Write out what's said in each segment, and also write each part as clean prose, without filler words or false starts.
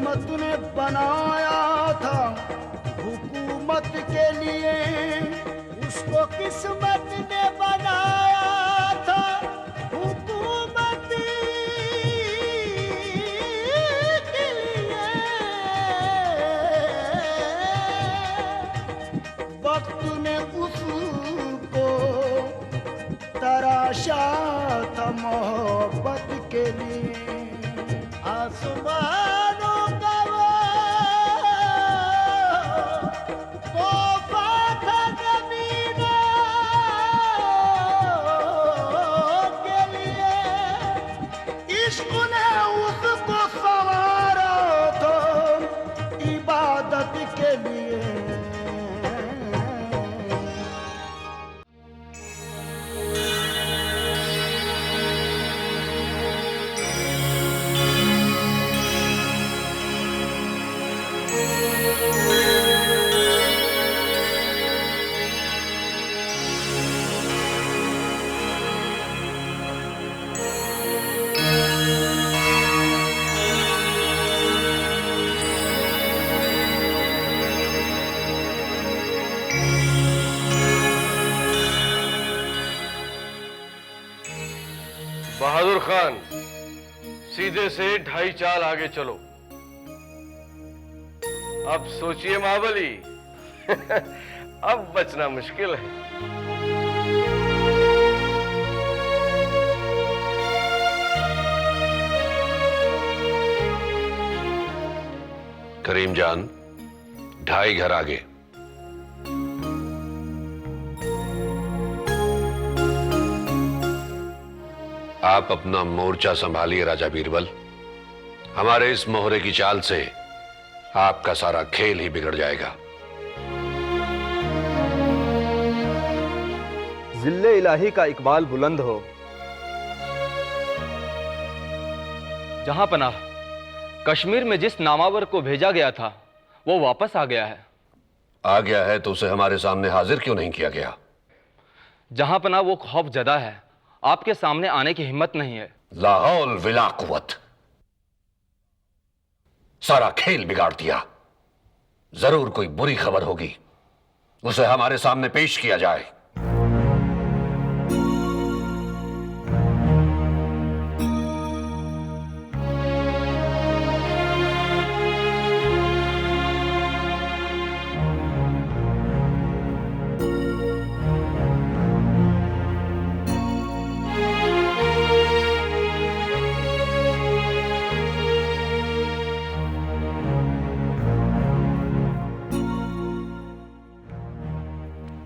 किस्मत ने बनाया था हुकूमत के लिए, उसको किस्मत ने बनाया था हुकूमत के लिए। वक्त ने उसको तराशा था मोहब्बत के लिए। आसमानों का वो तोहफा था ज़मीनों के लिए, इश्क ने उसको संवारा था इबादत के लिए। बहादुर खान, सीधे से 2.5 चाल आगे चलो। अब सोचिए महाबली, अब बचना मुश्किल है। करीम जान, 2.5 घर आगे। आप अपना मोर्चा संभालिए राजा बीरबल। हमारे इस मोहरे की चाल से आपका सारा खेल ही बिगड़ जाएगा। जिल्ले इलाही का इकबाल बुलंद हो। जहां पनाह, कश्मीर में जिस नामावर को भेजा गया था वो वापस आ गया है। आ गया है तो उसे हमारे सामने हाजिर क्यों नहीं किया गया? जहां पनाह वो खौफ जदा है, आपके सामने आने की हिम्मत नहीं है। लाहौल विला कुव्वत, सारा खेल बिगाड़ दिया। जरूर कोई बुरी खबर होगी, उसे हमारे सामने पेश किया जाए।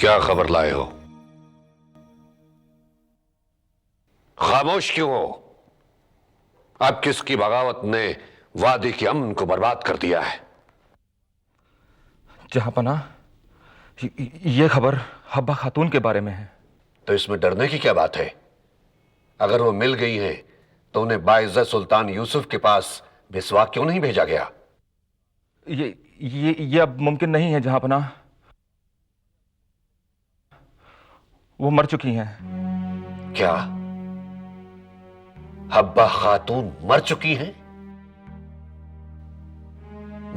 क्या खबर लाए हो? खामोश क्यों हो? अब किसकी बगावत ने वादी के अमन को बर्बाद कर दिया है? जहां पनाह, ये खबर हब्बा खातून के बारे में है। तो इसमें डरने की क्या बात है? अगर वो मिल गई हैं तो उन्हें बाइज्जत सुल्तान यूसुफ के पास भिसवा क्यों नहीं भेजा गया? ये अब मुमकिन नहीं है जहां पनाह। वो मर चुकी हैं। क्या हब्बा खातून मर चुकी हैं?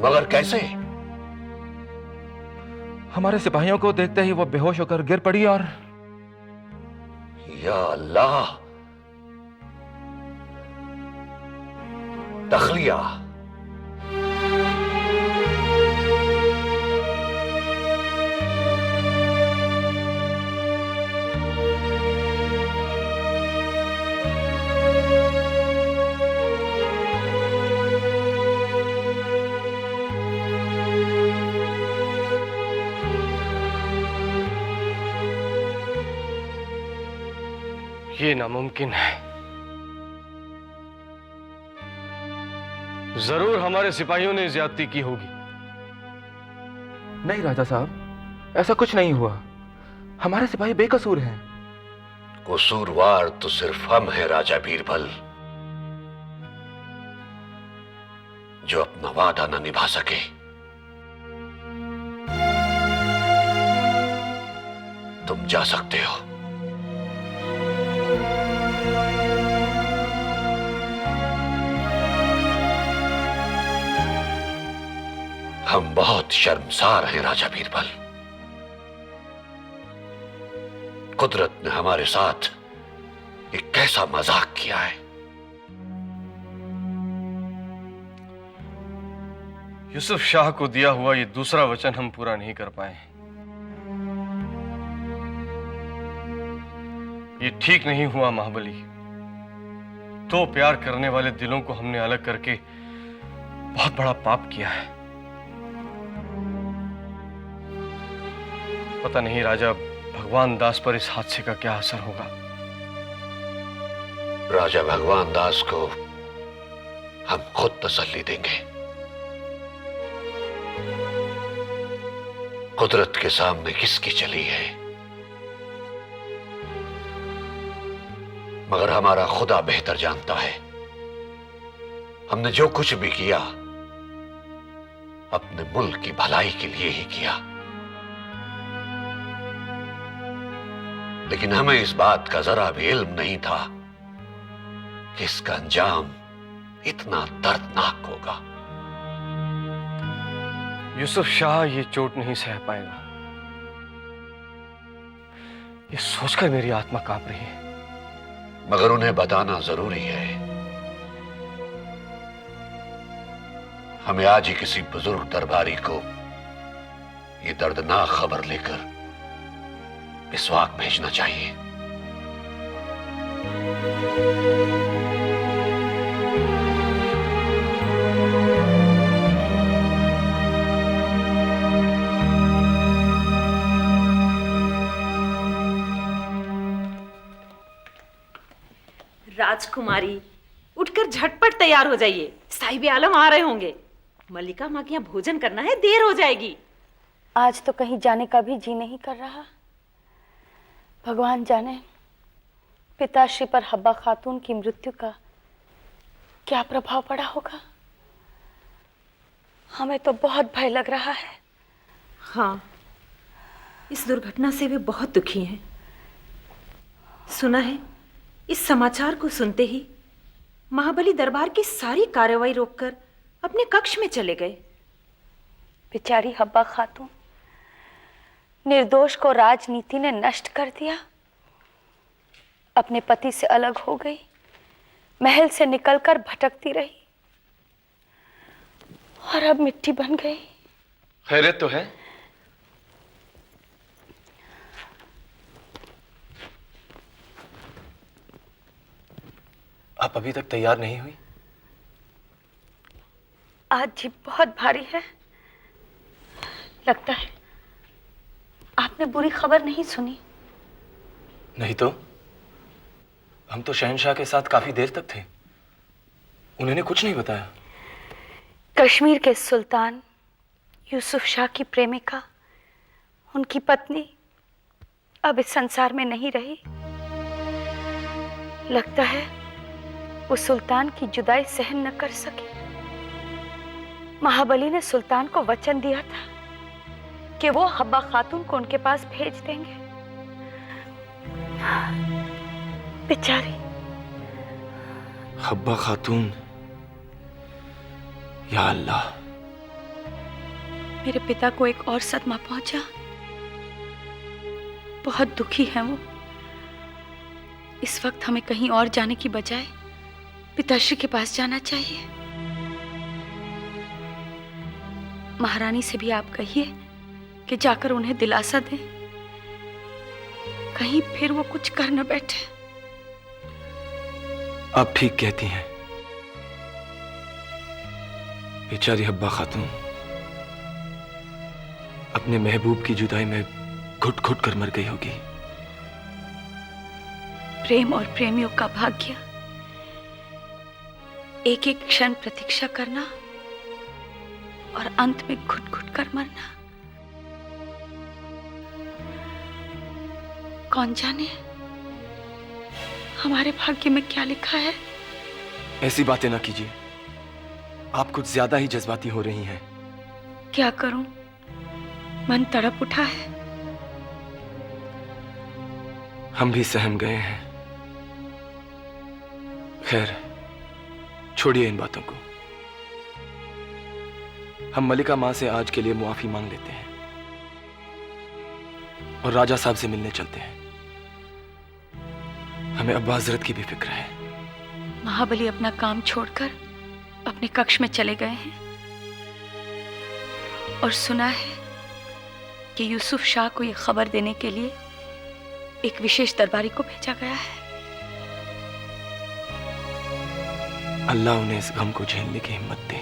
मगर कैसे? हमारे सिपाहियों को देखते ही वो बेहोश होकर गिर पड़ी और या अल्लाह, तखलिया। ये नामुमकिन है। जरूर हमारे सिपाहियों ने ज्यादती की होगी। नहीं राजा साहब, ऐसा कुछ नहीं हुआ। हमारे सिपाही बेकसूर हैं। कसूरवार तो सिर्फ हम हैं राजा बीरबल, जो अपना वादा न निभा सके। तुम जा सकते हो। हम बहुत शर्मसार हैं राजा बीरबल। कुदरत ने हमारे साथ एक कैसा मजाक किया है। यूसुफ शाह को दिया हुआ ये दूसरा वचन हम पूरा नहीं कर पाए। ये ठीक नहीं हुआ महाबली। दो प्यार करने वाले दिलों को हमने अलग करके बहुत बड़ा पाप किया है। पता नहीं राजा भगवान दास पर इस हादसे का क्या असर होगा। राजा भगवान दास को हम खुद तसल्ली देंगे। कुदरत के सामने किसकी चली है, मगर हमारा खुदा बेहतर जानता है। हमने जो कुछ भी किया अपने मुल्क की भलाई के लिए ही किया, लेकिन हमें इस बात का जरा भी इल्म नहीं था कि इसका अंजाम इतना दर्दनाक होगा। यूसुफ शाह ये चोट नहीं सह पाएगा। ये सोचकर मेरी आत्मा कांप रही है। मगर उन्हें बताना जरूरी है। हमें आज ही किसी बुजुर्ग दरबारी को ये दर्दनाक खबर लेकर मिसवाक भेजना चाहिए। राजकुमारी, उठकर झटपट तैयार हो जाइए। साहिब आलम आ रहे होंगे। मल्लिका माँ के यहाँ भोजन करना है, देर हो जाएगी। आज तो कहीं जाने का भी जी नहीं कर रहा। भगवान जाने पिताश्री पर हब्बा खातून की मृत्यु का क्या प्रभाव पड़ा होगा। हमें तो बहुत भय लग रहा है। हाँ, इस दुर्घटना से वे बहुत दुखी हैं। सुना है इस समाचार को सुनते ही महाबली दरबार की सारी कार्रवाई रोककर अपने कक्ष में चले गए। बेचारी हब्बा खातून, निर्दोष को राजनीति ने नष्ट कर दिया। अपने पति से अलग हो गई, महल से निकलकर भटकती रही और अब मिट्टी बन गई। खैरियत तो है? आप अभी तक तैयार नहीं हुई? आज जी बहुत भारी है। लगता है आपने बुरी खबर नहीं सुनी। नहीं तो हम तो शहंशाह के साथ काफी देर तक थे। उन्होंने कुछ नहीं बताया। कश्मीर के सुल्तान यूसुफ शाह की प्रेमिका, उनकी पत्नी अब इस संसार में नहीं रही। लगता है वो सुल्तान की जुदाई सहन न कर सकी। महाबली ने सुल्तान को वचन दिया था कि वो हब्बा खातून को उनके पास भेज देंगे। बेचारी हब्बा खातून, या अल्लाह। मेरे पिता को एक और सदमा पहुंचा। बहुत दुखी हैं वो। इस वक्त हमें कहीं और जाने की बजाय पिताश्री के पास जाना चाहिए। महारानी से भी आप कहिए कि जाकर उन्हें दिलासा दें, कहीं फिर वो कुछ कर न बैठे। आप ठीक कहती हैं। बेचारी हब्बा खातून अपने महबूब की जुदाई में घुट घुट कर मर गई होगी। प्रेम और प्रेमियों का भाग्य एक एक क्षण प्रतीक्षा करना और अंत में घुट घुट कर मरना। कौन जाने हमारे भाग्य में क्या लिखा है। ऐसी बातें ना कीजिए। आप कुछ ज्यादा ही जज्बाती हो रही हैं। क्या करूं, मन तड़प उठा है। हम भी सहम गए हैं। खैर, छोड़िए इन बातों को। हम मलिका माँ से आज के लिए मुआफी मांग लेते हैं और राजा साहब से मिलने चलते हैं। हमें अब्बा हजरत की भी फिक्र है। महाबली अपना काम छोड़कर अपने कक्ष में चले गए हैं और सुना है कि यूसुफ शाह को यह खबर देने के लिए एक विशेष दरबारी को भेजा गया है। अल्लाह उन्हें इस गम को झेलने की हिम्मत दे।